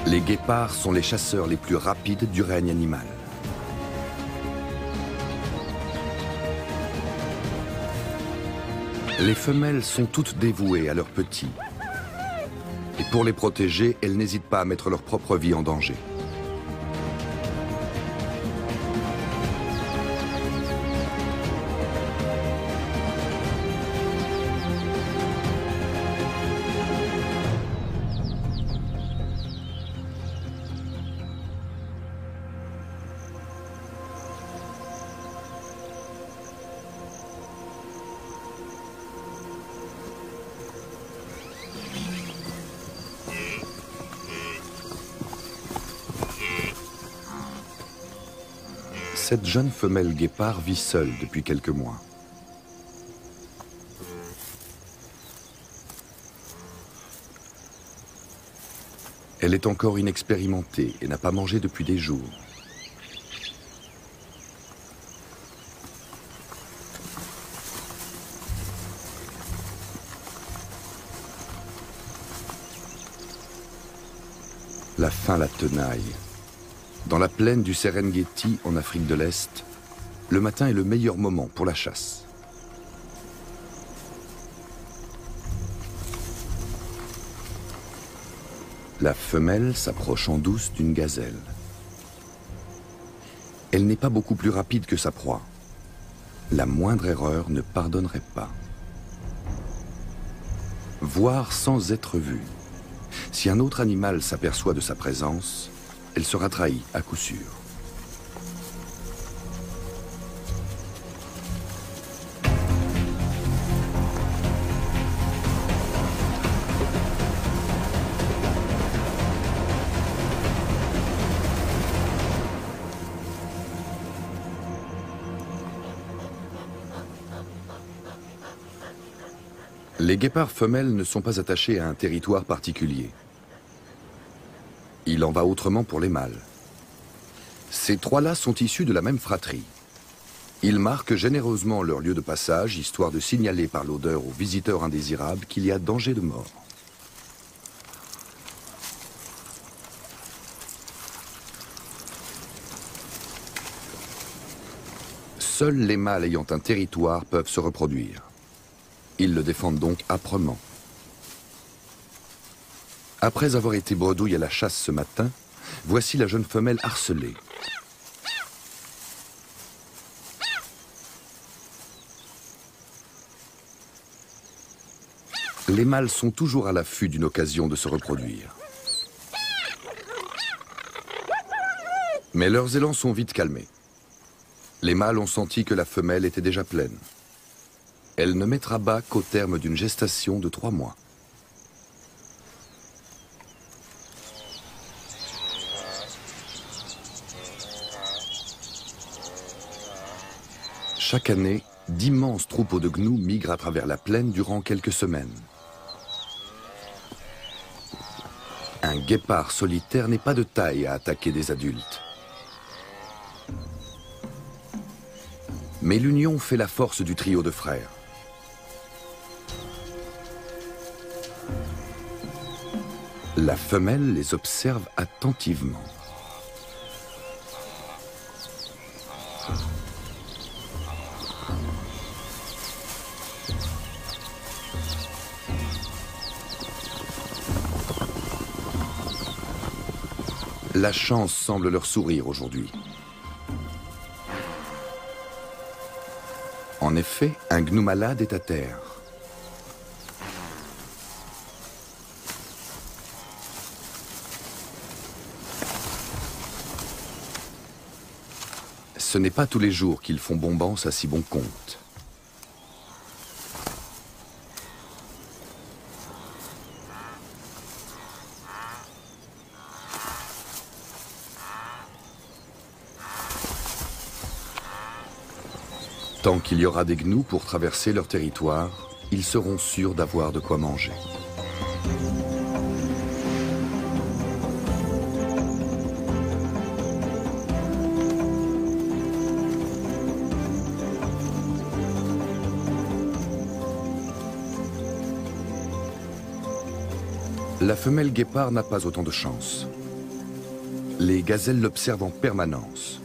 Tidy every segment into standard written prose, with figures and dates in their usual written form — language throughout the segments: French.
Les guépards sont les chasseurs les plus rapides du règne animal. Les femelles sont toutes dévouées à leurs petits. Et pour les protéger, elles n'hésitent pas à mettre leur propre vie en danger. Cette jeune femelle guépard vit seule depuis quelques mois. Elle est encore inexpérimentée et n'a pas mangé depuis des jours. La faim la tenaille. Dans la plaine du Serengeti, en Afrique de l'Est, le matin est le meilleur moment pour la chasse. La femelle s'approche en douce d'une gazelle. Elle n'est pas beaucoup plus rapide que sa proie. La moindre erreur ne pardonnerait pas. Voir sans être vue. Si un autre animal s'aperçoit de sa présence, elle sera trahie à coup sûr. Les guépards femelles ne sont pas attachés à un territoire particulier. Il en va autrement pour les mâles. Ces trois-là sont issus de la même fratrie. Ils marquent généreusement leur lieu de passage, histoire de signaler par l'odeur aux visiteurs indésirables qu'il y a danger de mort. Seuls les mâles ayant un territoire peuvent se reproduire. Ils le défendent donc âprement. Après avoir été bredouille à la chasse ce matin, voici la jeune femelle harcelée. Les mâles sont toujours à l'affût d'une occasion de se reproduire. Mais leurs élans sont vite calmés. Les mâles ont senti que la femelle était déjà pleine. Elle ne mettra bas qu'au terme d'une gestation de 3 mois. Chaque année, d'immenses troupeaux de gnous migrent à travers la plaine durant quelques semaines. Un guépard solitaire n'est pas de taille à attaquer des adultes. Mais l'union fait la force du trio de frères. La femelle les observe attentivement. La chance semble leur sourire aujourd'hui. En effet, un gnou malade est à terre. Ce n'est pas tous les jours qu'ils font bombance à si bon compte. Tant qu'il y aura des gnous pour traverser leur territoire, ils seront sûrs d'avoir de quoi manger. La femelle guépard n'a pas autant de chance. Les gazelles l'observent en permanence.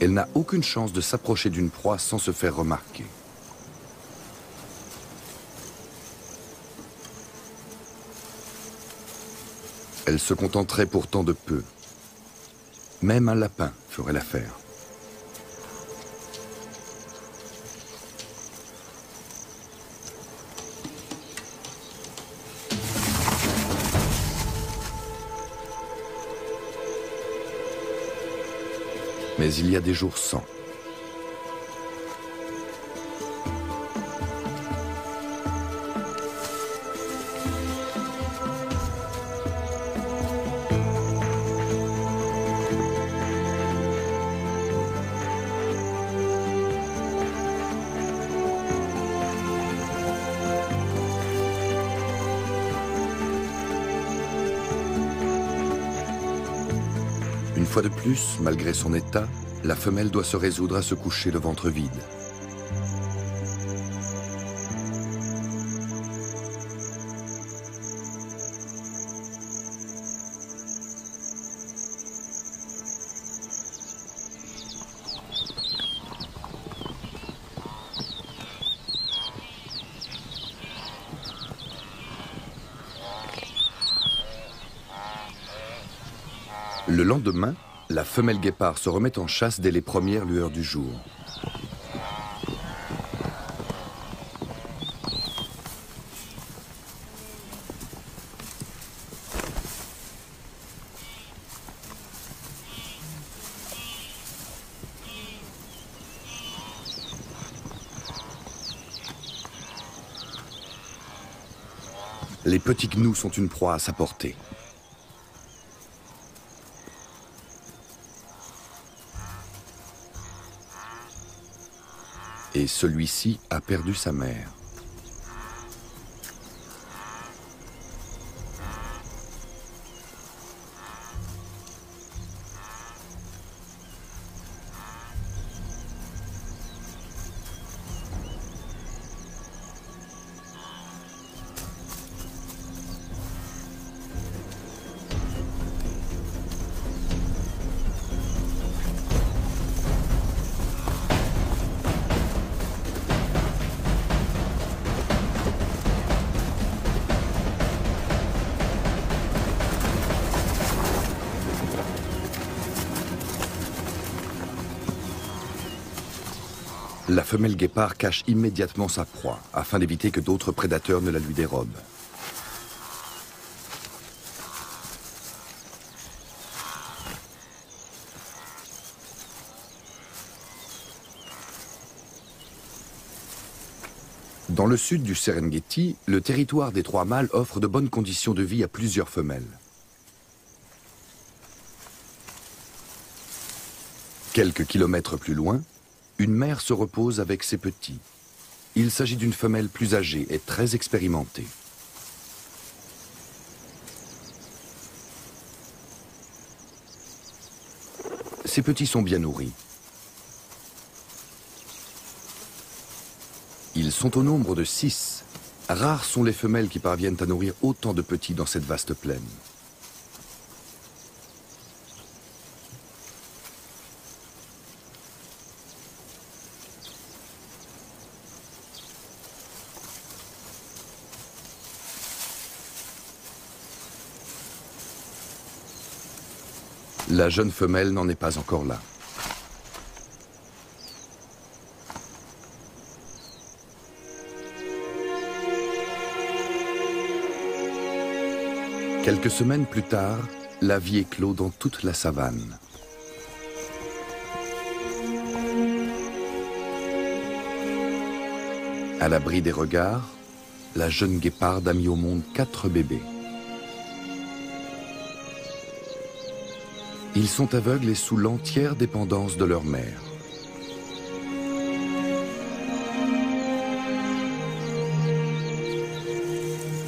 Elle n'a aucune chance de s'approcher d'une proie sans se faire remarquer. Elle se contenterait pourtant de peu. Même un lapin ferait l'affaire. Mais il y a des jours sans. Une fois de plus, malgré son état, la femelle doit se résoudre à se coucher le ventre vide. Le lendemain, la femelle guépard se remet en chasse dès les premières lueurs du jour. Les petits gnous sont une proie à sa portée. Et celui-ci a perdu sa mère. La femelle guépard cache immédiatement sa proie, afin d'éviter que d'autres prédateurs ne la lui dérobent. Dans le sud du Serengeti, le territoire des trois mâles offre de bonnes conditions de vie à plusieurs femelles. Quelques kilomètres plus loin, une mère se repose avec ses petits. Il s'agit d'une femelle plus âgée et très expérimentée. Ses petits sont bien nourris. Ils sont au nombre de 6. Rares sont les femelles qui parviennent à nourrir autant de petits dans cette vaste plaine. La jeune femelle n'en est pas encore là. Quelques semaines plus tard, la vie éclot dans toute la savane. À l'abri des regards, la jeune guéparde a mis au monde 4 bébés. Ils sont aveugles et sous l'entière dépendance de leur mère.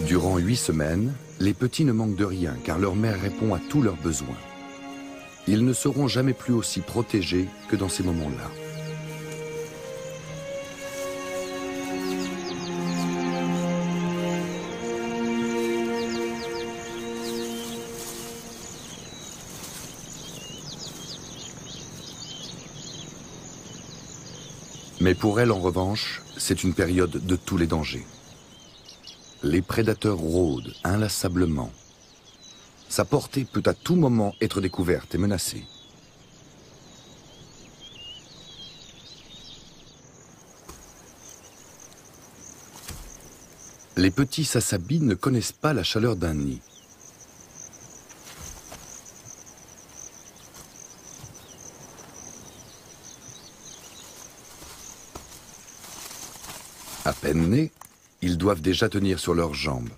Durant 8 semaines, les petits ne manquent de rien car leur mère répond à tous leurs besoins. Ils ne seront jamais plus aussi protégés que dans ces moments-là. Mais pour elle, en revanche, c'est une période de tous les dangers. Les prédateurs rôdent inlassablement. Sa portée peut à tout moment être découverte et menacée. Les petits sassabis ne connaissent pas la chaleur d'un nid. À peine nés, ils doivent déjà tenir sur leurs jambes.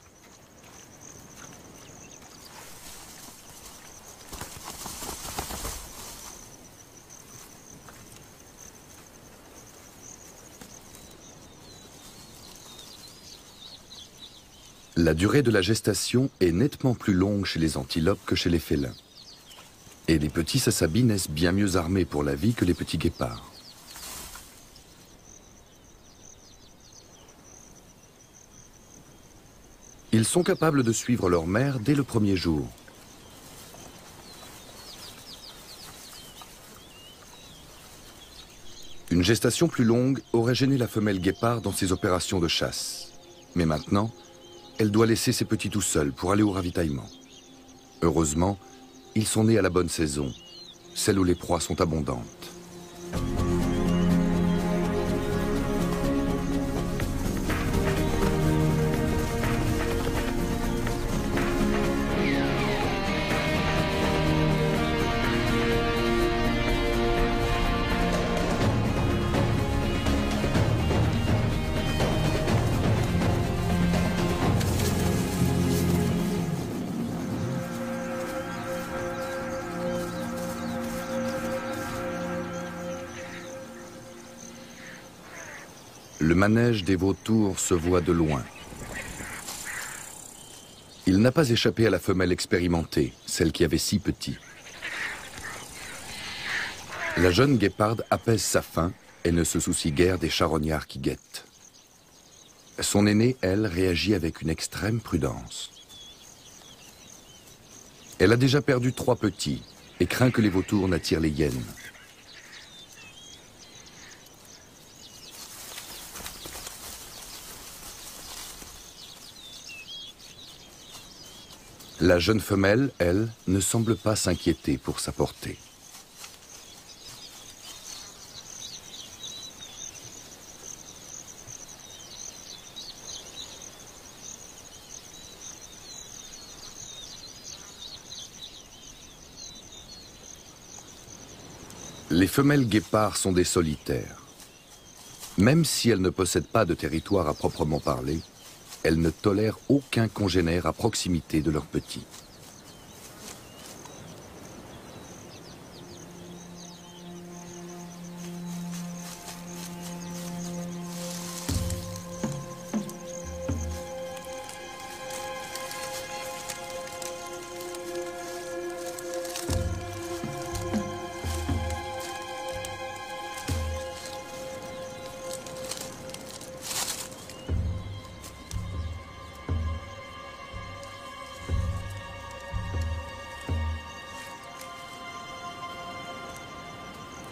La durée de la gestation est nettement plus longue chez les antilopes que chez les félins. Et les petits sassabis naissent bien mieux armés pour la vie que les petits guépards. Ils sont capables de suivre leur mère dès le premier jour. Une gestation plus longue aurait gêné la femelle guépard dans ses opérations de chasse. Mais maintenant, elle doit laisser ses petits tout seuls pour aller au ravitaillement. Heureusement, ils sont nés à la bonne saison, celle où les proies sont abondantes. Le manège des vautours se voit de loin. Il n'a pas échappé à la femelle expérimentée, celle qui avait 6 petits. La jeune guéparde apaise sa faim et ne se soucie guère des charognards qui guettent. Son aînée, elle, réagit avec une extrême prudence. Elle a déjà perdu 3 petits et craint que les vautours n'attirent les hyènes. La jeune femelle, elle, ne semble pas s'inquiéter pour sa portée. Les femelles guépards sont des solitaires. Même si elles ne possèdent pas de territoire à proprement parler, elles ne tolèrent aucun congénère à proximité de leurs petits.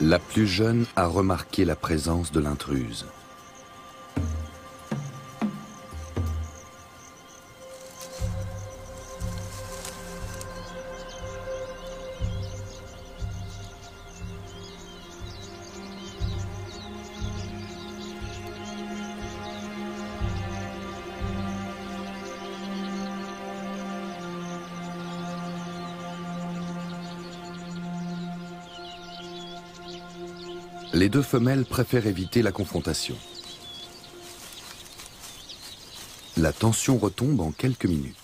La plus jeune a remarqué la présence de l'intruse. Les 2 femelles préfèrent éviter la confrontation. La tension retombe en quelques minutes.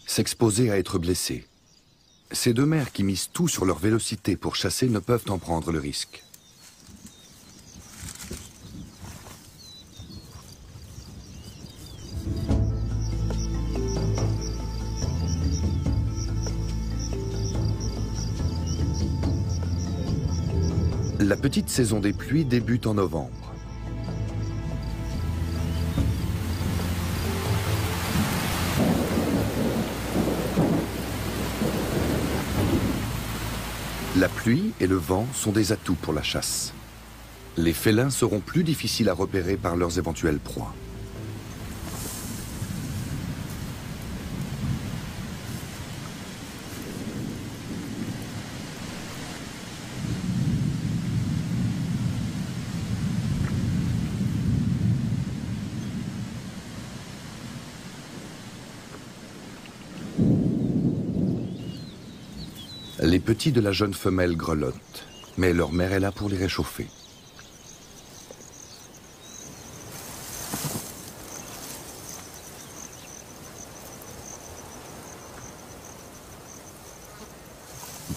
S'exposer à être blessé. Ces 2 mères qui misent tout sur leur vélocité pour chasser ne peuvent en prendre le risque. La petite saison des pluies débute en novembre. La pluie et le vent sont des atouts pour la chasse. Les félins seront plus difficiles à repérer par leurs éventuelles proies. Les petits de la jeune femelle grelottent, mais leur mère est là pour les réchauffer.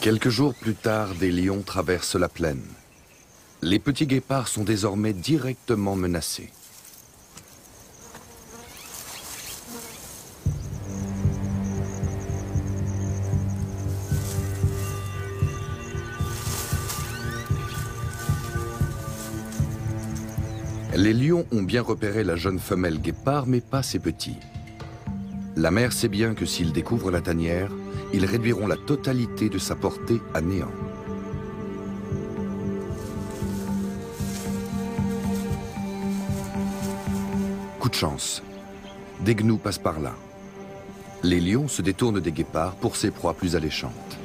Quelques jours plus tard, des lions traversent la plaine. Les petits guépards sont désormais directement menacés. Les lions ont bien repéré la jeune femelle guépard, mais pas ses petits. La mère sait bien que s'ils découvrent la tanière, ils réduiront la totalité de sa portée à néant. Coup de chance, des gnous passent par là. Les lions se détournent des guépards pour ces proies plus alléchantes.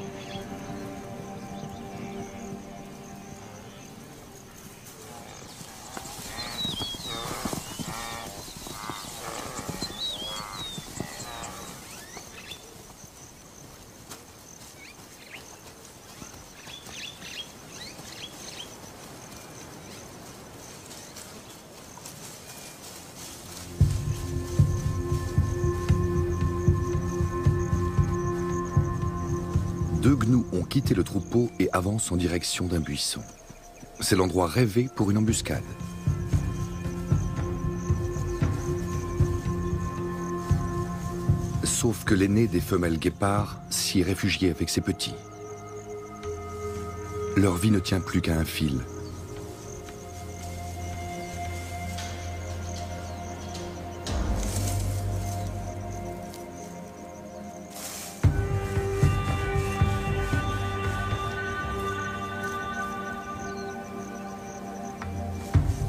Deux gnous ont quitté le troupeau et avancent en direction d'un buisson. C'est l'endroit rêvé pour une embuscade. Sauf que l'aîné des femelles guépards s'y est réfugié avec ses petits. Leur vie ne tient plus qu'à un fil.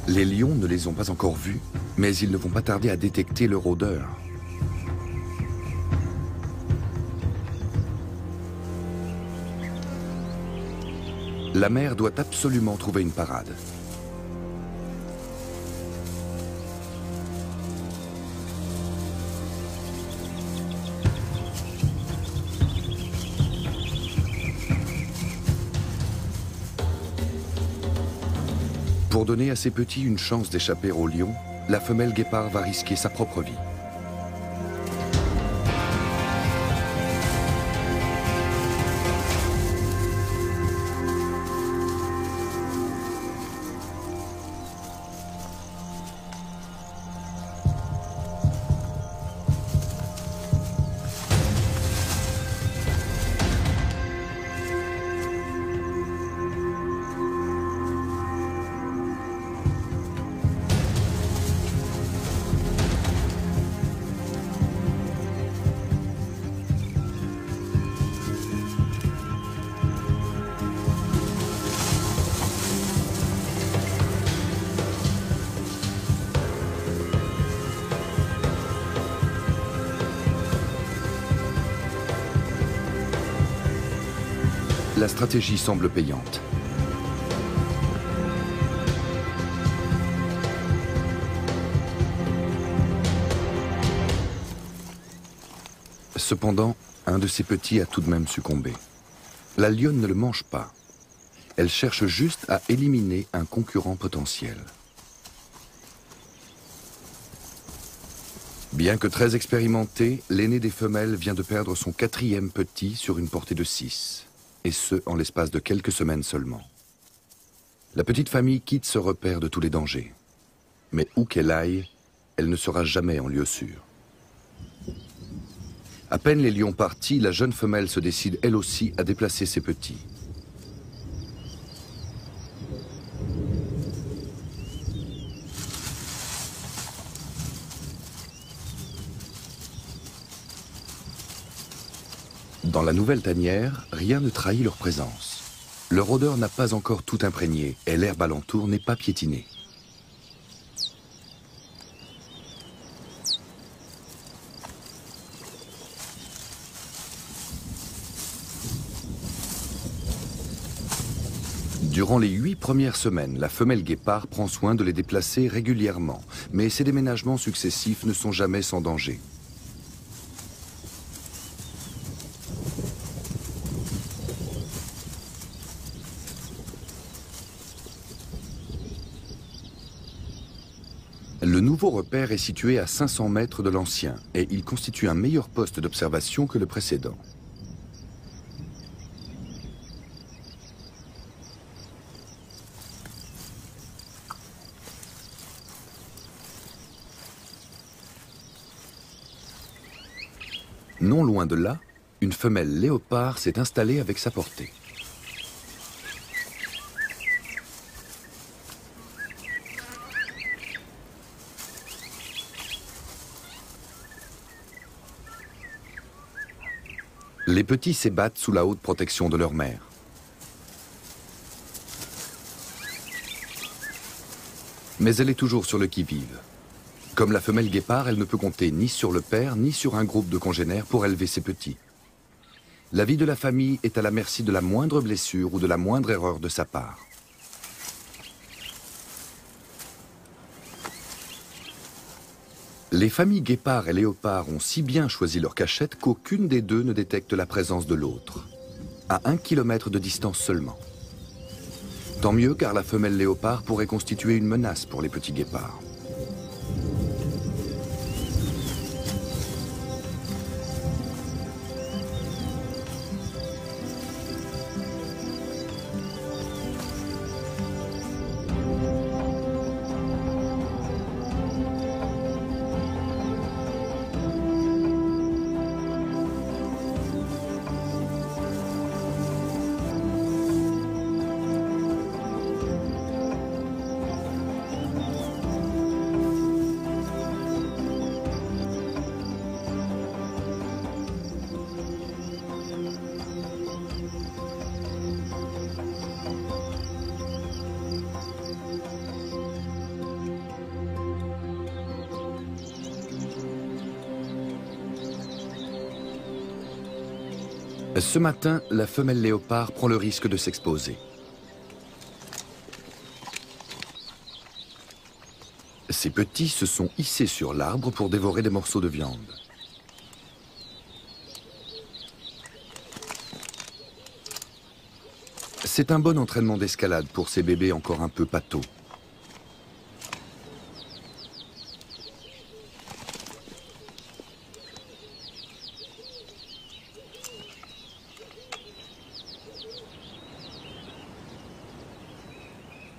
Les lions ne les ont pas encore vus, mais ils ne vont pas tarder à détecter leur odeur. La mère doit absolument trouver une parade. Pour donner à ses petits une chance d'échapper au lion, la femelle guépard va risquer sa propre vie. La stratégie semble payante. Cependant, un de ses petits a tout de même succombé. La lionne ne le mange pas. Elle cherche juste à éliminer un concurrent potentiel. Bien que très expérimenté, l'aîné des femelles vient de perdre son 4e petit sur une portée de 6. Et ce, en l'espace de quelques semaines seulement. La petite famille quitte ce repère de tous les dangers. Mais où qu'elle aille, elle ne sera jamais en lieu sûr. À peine les lions partis, la jeune femelle se décide elle aussi à déplacer ses petits. Dans la nouvelle tanière, rien ne trahit leur présence. Leur odeur n'a pas encore tout imprégné et l'herbe alentour n'est pas piétinée. Durant les 8 premières semaines, la femelle guépard prend soin de les déplacer régulièrement, mais ces déménagements successifs ne sont jamais sans danger. Le nouveau repère est situé à 500 mètres de l'ancien et il constitue un meilleur poste d'observation que le précédent. Non loin de là, une femelle léopard s'est installée avec sa portée. Les petits s'ébattent sous la haute protection de leur mère. Mais elle est toujours sur le qui-vive. Comme la femelle guépard, elle ne peut compter ni sur le père, ni sur un groupe de congénères pour élever ses petits. La vie de la famille est à la merci de la moindre blessure ou de la moindre erreur de sa part. Les familles guépard et léopard ont si bien choisi leur cachette qu'aucune des deux ne détecte la présence de l'autre, à 1 kilomètre de distance seulement. Tant mieux car la femelle léopard pourrait constituer une menace pour les petits guépards. Ce matin, la femelle léopard prend le risque de s'exposer. Ses petits se sont hissés sur l'arbre pour dévorer des morceaux de viande. C'est un bon entraînement d'escalade pour ces bébés encore un peu pâteaux.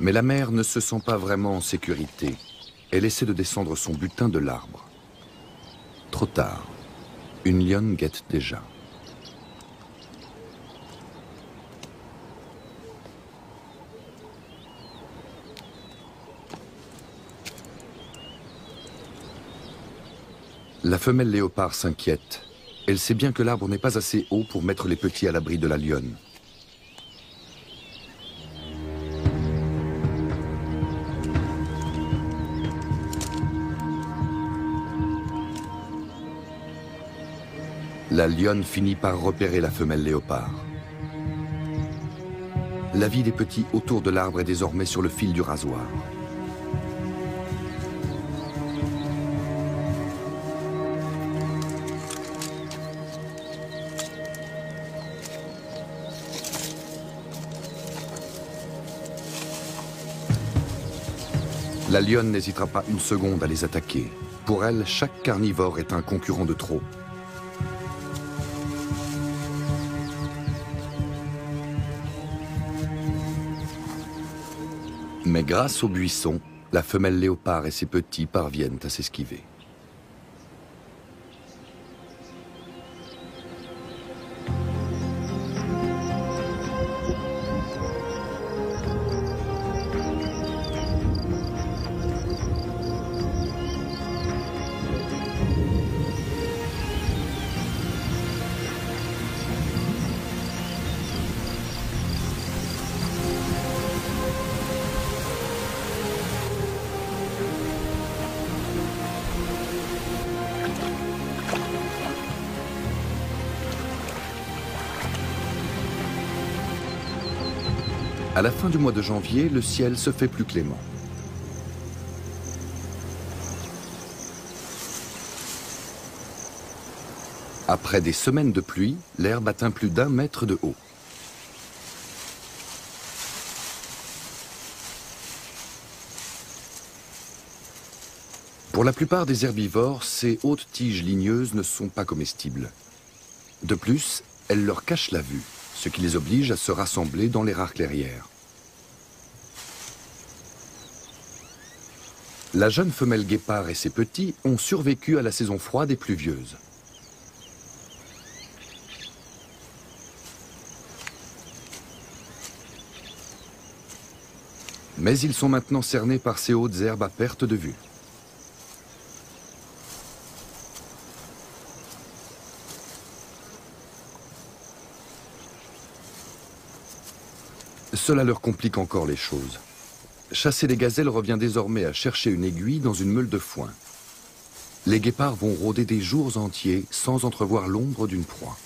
Mais la mère ne se sent pas vraiment en sécurité. Elle essaie de descendre son butin de l'arbre. Trop tard. Une lionne guette déjà. La femelle léopard s'inquiète. Elle sait bien que l'arbre n'est pas assez haut pour mettre les petits à l'abri de la lionne. La lionne finit par repérer la femelle léopard. La vie des petits autour de l'arbre est désormais sur le fil du rasoir. La lionne n'hésitera pas une seconde à les attaquer. Pour elle, chaque carnivore est un concurrent de trop. Mais grâce au buisson, la femelle léopard et ses petits parviennent à s'esquiver. À la fin du mois de janvier, le ciel se fait plus clément. Après des semaines de pluie, l'herbe atteint plus d'1 mètre de haut. Pour la plupart des herbivores, ces hautes tiges ligneuses ne sont pas comestibles. De plus, elles leur cachent la vue, ce qui les oblige à se rassembler dans les rares clairières. La jeune femelle guépard et ses petits ont survécu à la saison froide et pluvieuse. Mais ils sont maintenant cernés par ces hautes herbes à perte de vue. Cela leur complique encore les choses. Chasser les gazelles revient désormais à chercher une aiguille dans une meule de foin. Les guépards vont rôder des jours entiers sans entrevoir l'ombre d'une proie.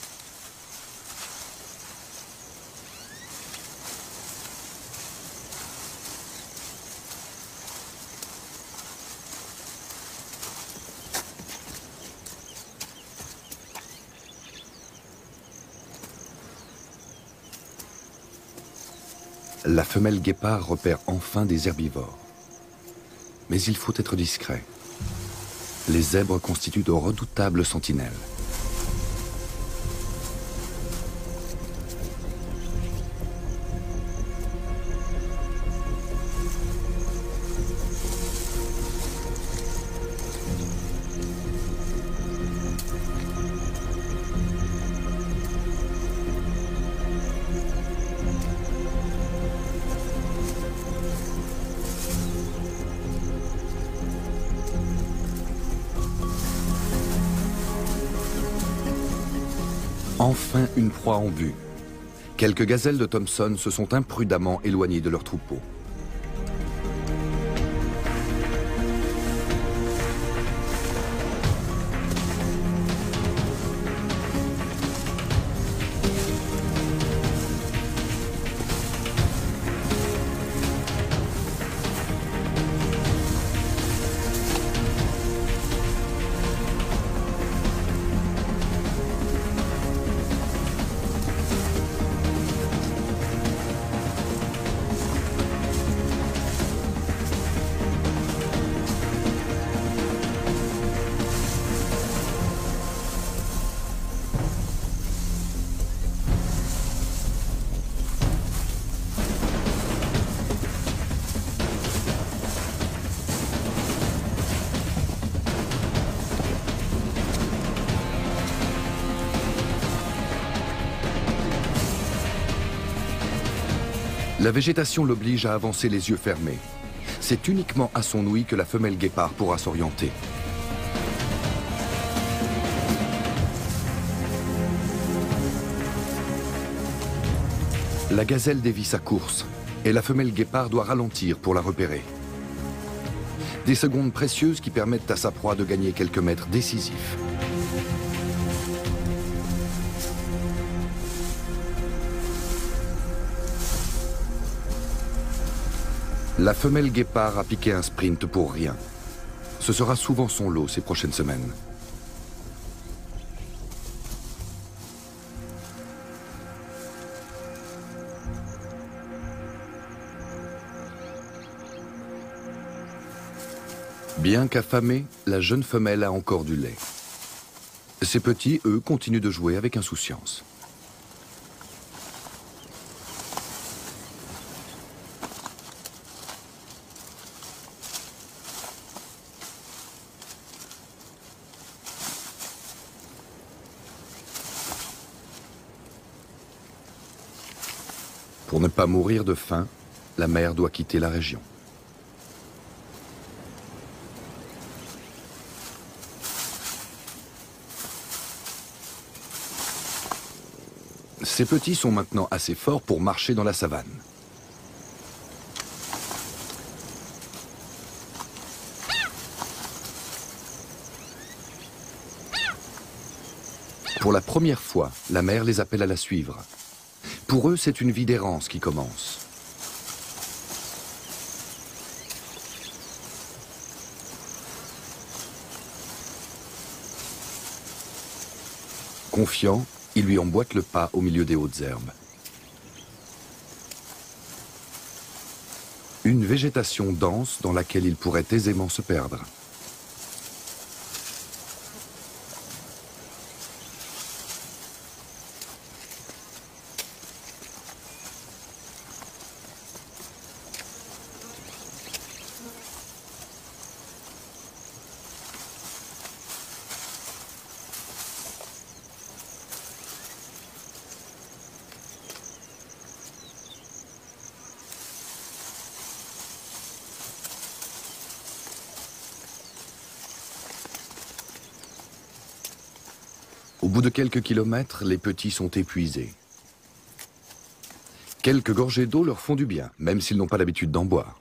La femelle guépard repère enfin des herbivores. Mais il faut être discret. Les zèbres constituent de redoutables sentinelles. Enfin une proie en vue. Quelques gazelles de Thompson se sont imprudemment éloignées de leur troupeau. La végétation l'oblige à avancer les yeux fermés. C'est uniquement à son ouïe que la femelle guépard pourra s'orienter. La gazelle dévie sa course et la femelle guépard doit ralentir pour la repérer. Des secondes précieuses qui permettent à sa proie de gagner quelques mètres décisifs. La femelle guépard a piqué un sprint pour rien. Ce sera souvent son lot ces prochaines semaines. Bien qu'affamée, la jeune femelle a encore du lait. Ses petits, eux, continuent de jouer avec insouciance. Pour ne pas mourir de faim, la mère doit quitter la région. Ces petits sont maintenant assez forts pour marcher dans la savane. Pour la première fois, la mère les appelle à la suivre. Pour eux, c'est une vie d'errance qui commence. Confiant, il lui emboîte le pas au milieu des hautes herbes. Une végétation dense dans laquelle il pourrait aisément se perdre. Au bout de quelques kilomètres, les petits sont épuisés. Quelques gorgées d'eau leur font du bien, même s'ils n'ont pas l'habitude d'en boire.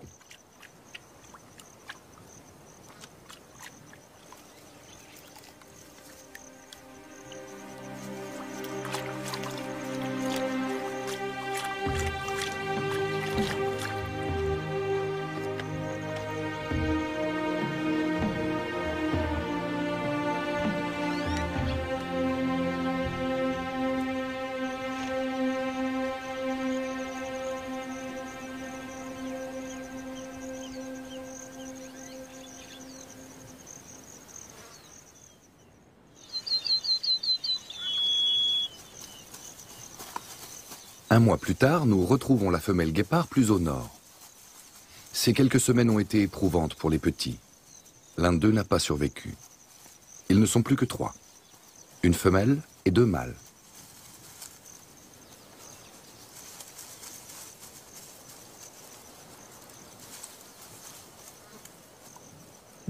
Un mois plus tard, nous retrouvons la femelle guépard plus au nord. Ces quelques semaines ont été éprouvantes pour les petits. L'un d'eux n'a pas survécu. Ils ne sont plus que 3. Une femelle et 2 mâles.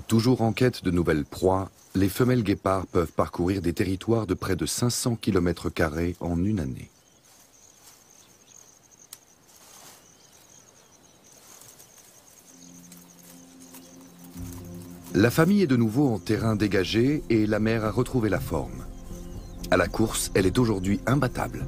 Toujours en quête de nouvelles proies, les femelles guépards peuvent parcourir des territoires de près de 500 km² en une année. La famille est de nouveau en terrain dégagé et la mère a retrouvé la forme. À la course, elle est aujourd'hui imbattable.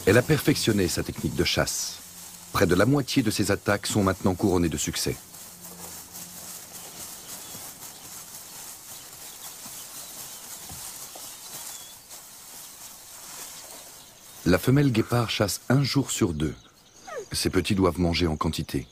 Elle a perfectionné sa technique de chasse. Près de la moitié de ses attaques sont maintenant couronnées de succès. La femelle guépard chasse 1 jour sur 2. Ses petits doivent manger en quantité.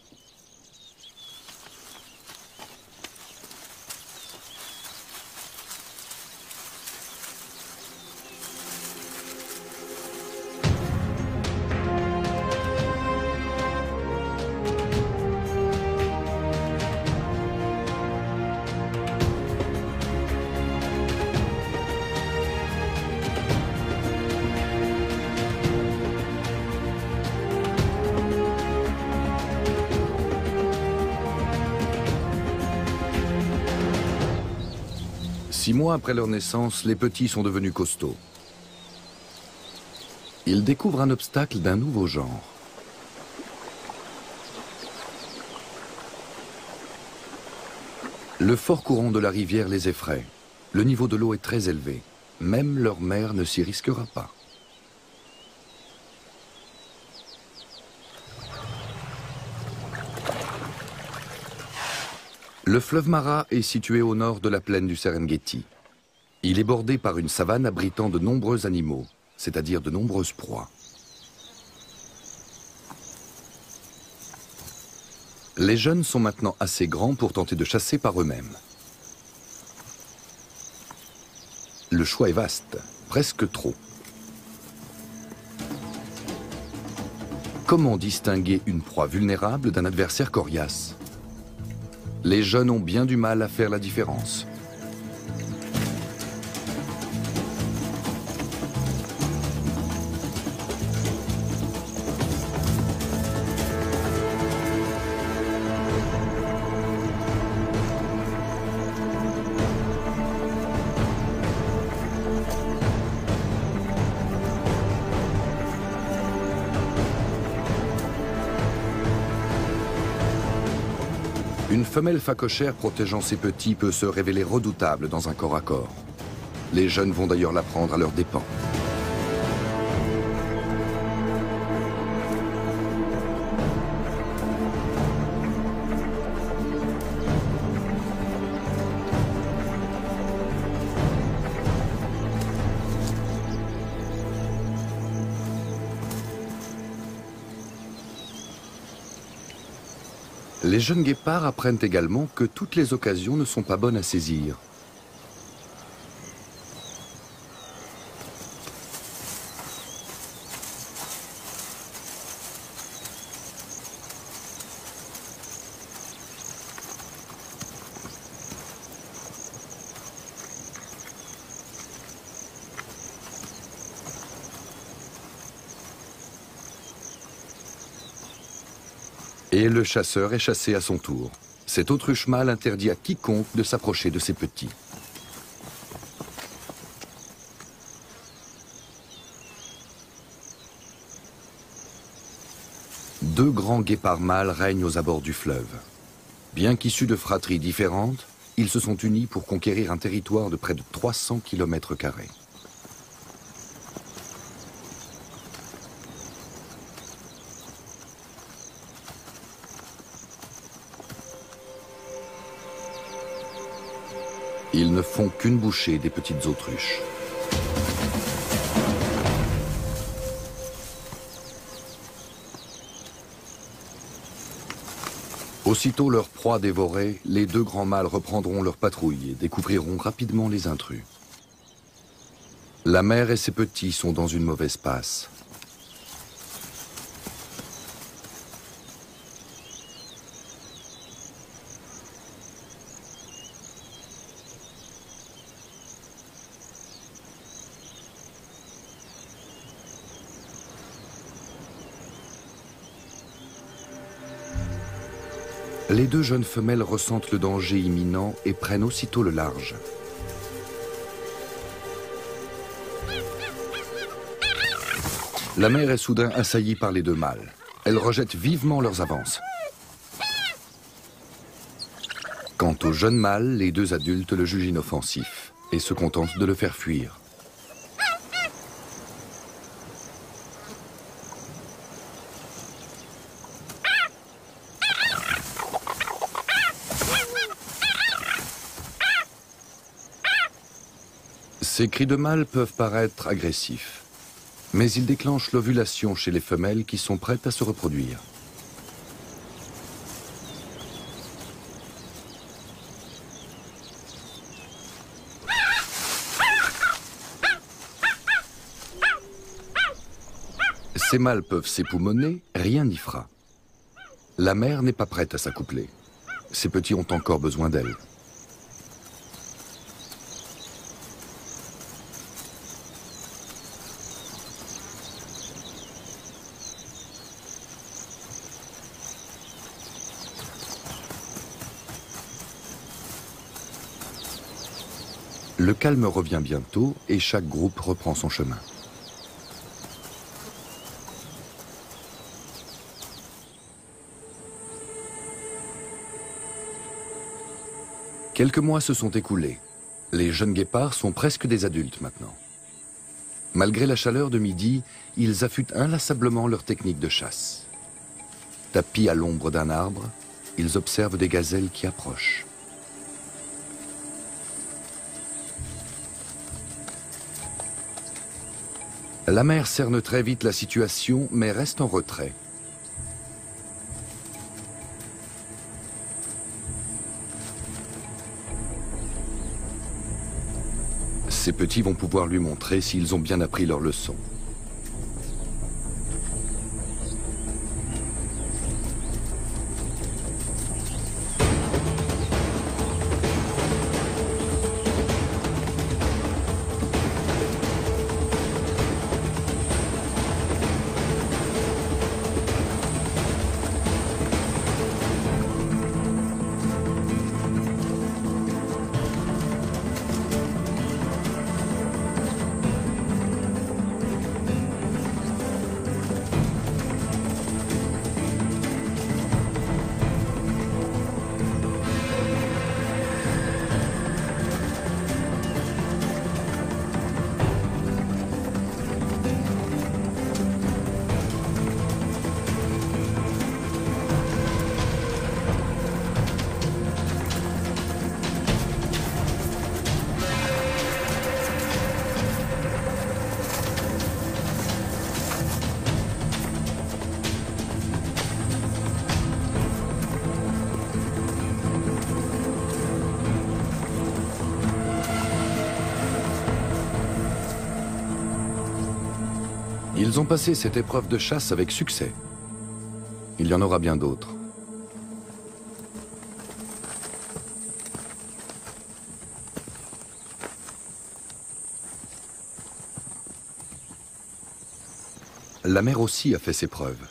Six mois après leur naissance, les petits sont devenus costauds. Ils découvrent un obstacle d'un nouveau genre. Le fort courant de la rivière les effraie. Le niveau de l'eau est très élevé. Même leur mère ne s'y risquera pas. Le fleuve Mara est situé au nord de la plaine du Serengeti. Il est bordé par une savane abritant de nombreux animaux, c'est-à-dire de nombreuses proies. Les jeunes sont maintenant assez grands pour tenter de chasser par eux-mêmes. Le choix est vaste, presque trop. Comment distinguer une proie vulnérable d'un adversaire coriace ? Les jeunes ont bien du mal à faire la différence. Une femelle phacochère protégeant ses petits peut se révéler redoutable dans un corps à corps. Les jeunes vont d'ailleurs l'apprendre à leurs dépens. Les jeunes guépards apprennent également que toutes les occasions ne sont pas bonnes à saisir. Et le chasseur est chassé à son tour. Cet autruche mâle interdit à quiconque de s'approcher de ses petits. Deux grands guépards mâles règnent aux abords du fleuve. Bien qu'issus de fratries différentes, ils se sont unis pour conquérir un territoire de près de 300 km². Ils ne font qu'une bouchée des petites autruches. Aussitôt leur proie dévorée, les deux grands mâles reprendront leur patrouille et découvriront rapidement les intrus. La mère et ses petits sont dans une mauvaise passe. Les deux jeunes femelles ressentent le danger imminent et prennent aussitôt le large. La mère est soudain assaillie par les deux mâles. Elle rejette vivement leurs avances. Quant au jeune mâle, les deux adultes le jugent inoffensif et se contentent de le faire fuir. Ces cris de mâle peuvent paraître agressifs, mais ils déclenchent l'ovulation chez les femelles qui sont prêtes à se reproduire. Ces mâles peuvent s'époumoner, rien n'y fera. La mère n'est pas prête à s'accoupler. Ses petits ont encore besoin d'elle. Le calme revient bientôt et chaque groupe reprend son chemin. Quelques mois se sont écoulés. Les jeunes guépards sont presque des adultes maintenant. Malgré la chaleur de midi, ils affûtent inlassablement leur technique de chasse. Tapis à l'ombre d'un arbre, ils observent des gazelles qui approchent. La mère cerne très vite la situation, mais reste en retrait. Ses petits vont pouvoir lui montrer s'ils ont bien appris leur leçon. Ils ont passé cette épreuve de chasse avec succès. Il y en aura bien d'autres. La mer aussi a fait ses preuves.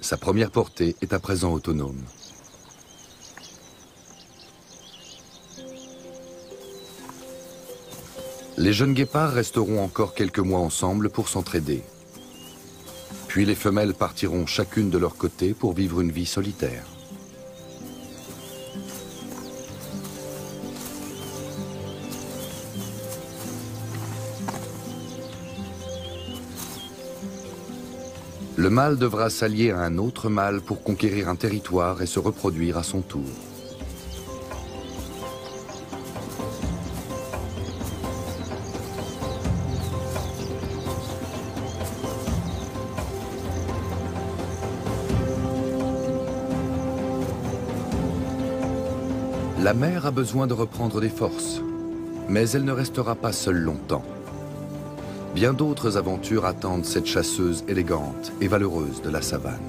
Sa première portée est à présent autonome. Les jeunes guépards resteront encore quelques mois ensemble pour s'entraider. Puis les femelles partiront chacune de leur côté pour vivre une vie solitaire. Le mâle devra s'allier à un autre mâle pour conquérir un territoire et se reproduire à son tour. La mère a besoin de reprendre des forces, mais elle ne restera pas seule longtemps. Bien d'autres aventures attendent cette chasseuse élégante et valeureuse de la savane.